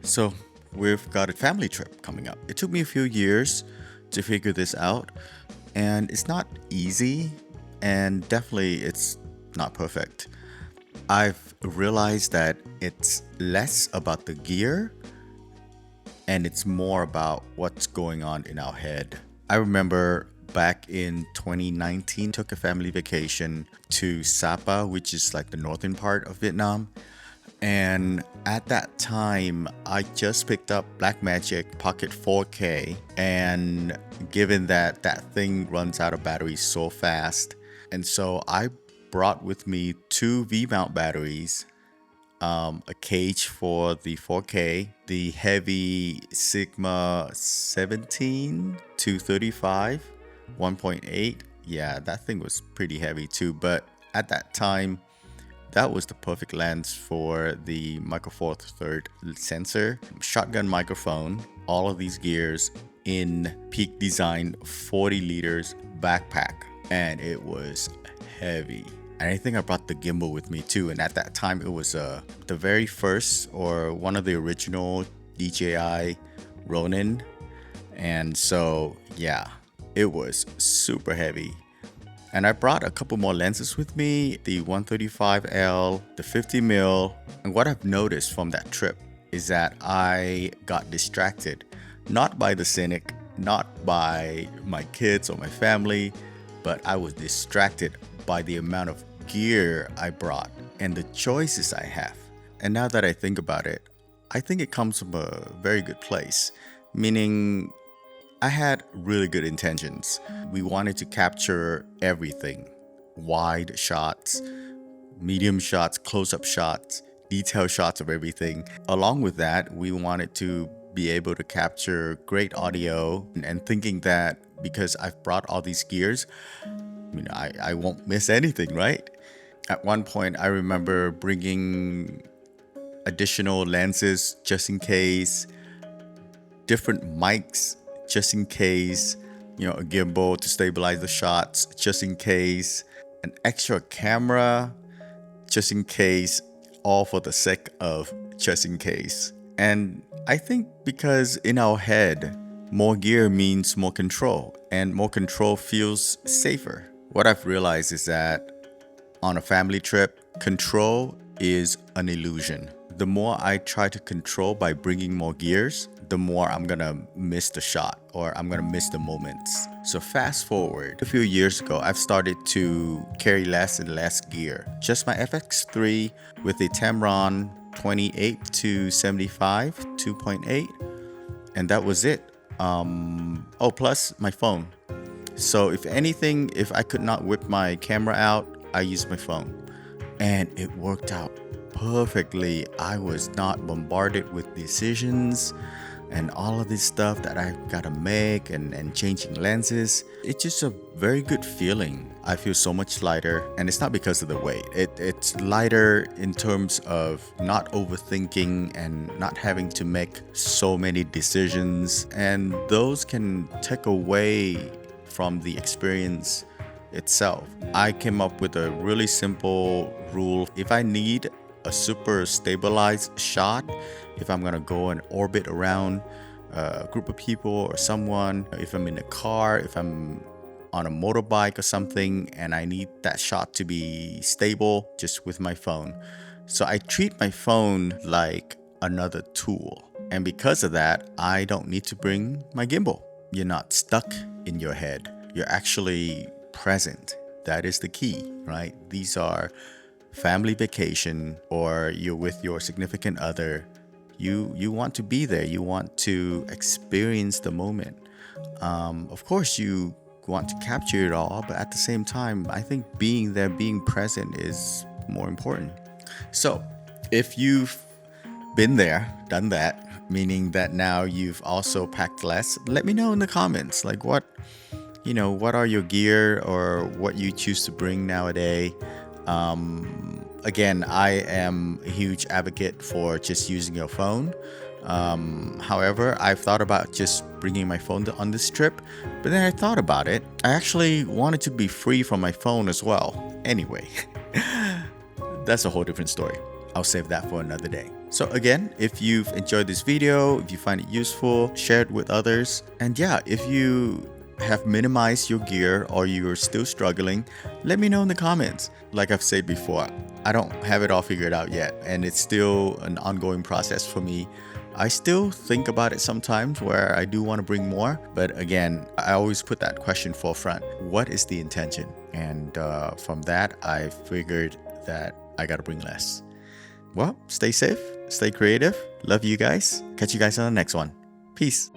So, we've got a family trip coming up. It took me a few years to figure this out, and it's not easy, and definitely it's not perfect. I've realized that it's less about the gear and it's more about what's going on in our head. I remember back in 2019 took a family vacation to Sapa, which is like the northern part of Vietnam. And at that time, I just picked up Blackmagic Pocket 4K. And given that that thing runs out of batteries so fast, and so I brought with me two V mount batteries, a cage for the 4K, the heavy Sigma 17 to 35, 1.8. Yeah, that thing was pretty heavy too. But at that time, that was the perfect lens for the Micro Four Third sensor, shotgun microphone, all of these gears in Peak Design 40 liters backpack, and it was heavy. And I think I brought the gimbal with me too. And at that time, it was the very first or one of the original DJI Ronin. And so, yeah, it was super heavy. And I brought a couple more lenses with me, the 135L, the 50mm. And what I've noticed from that trip is that I got distracted, not by the Scenic, not by my kids or my family, but I was distracted by the amount of gear I brought and the choices I have. And now that I think about it, I think it comes from a very good place, meaning I had really good intentions. We wanted to capture everything: wide shots, medium shots, close up shots, detail shots of everything. Along with that, we wanted to be able to capture great audio and thinking that because I've brought all these gears, I won't miss anything, right? At one point, I remember bringing additional lenses just in case, different mics just in case, a gimbal to stabilize the shots just in case, an extra camera just in case, all for the sake of just in case. And I think because in our head, more gear means more control, and more control feels safer. What I've realized is that on a family trip, control is an illusion. The more I try to control by bringing more gears, the more I'm gonna miss the shot or I'm gonna miss the moments. So fast forward a few years ago, I've started to carry less and less gear. Just my FX3 with a Tamron 28 to 75 2.8, and that was it. Plus my phone. So if anything, if I could not whip my camera out, I used my phone. And it worked out perfectly. I was not bombarded with decisions and all of this stuff that I gotta make and changing lenses. It's just a very good feeling. I feel so much lighter, and it's not because of the weight. It's lighter in terms of not overthinking and not having to make so many decisions, and those can take away from the experience itself. I came up with a really simple rule. If I need a super stabilized shot, if I'm gonna go and orbit around a group of people or someone, if I'm in a car, if I'm on a motorbike or something, and I need that shot to be stable, just with my phone. So I treat my phone like another tool. And because of that, I don't need to bring my gimbal. You're not stuck in your head. You're actually present. That is the key, right? These are family vacation, or you're with your significant other. You want to be there. You want to experience the moment. Of course, you want to capture it all, but at the same time, I think being there, being present is more important. So if you've been there, done that, meaning that now you've also packed less, let me know in the comments, like what are your gear or what you choose to bring nowadays. Again, I am a huge advocate for just using your phone. However, I've thought about just bringing my phone on this trip, but then I thought about it. I actually wanted to be free from my phone as well. Anyway, that's a whole different story. I'll save that for another day. So again, if you've enjoyed this video, if you find it useful, share it with others. And yeah, if you have minimized your gear or you're still struggling, let me know in the comments. Like I've said before, I don't have it all figured out yet, and it's still an ongoing process for me. I still think about it sometimes where I do want to bring more, but again, I always put that question forefront. What is the intention? And from that, I figured that I got to bring less. Well, stay safe, stay creative. Love you guys. Catch you guys on the next one. Peace.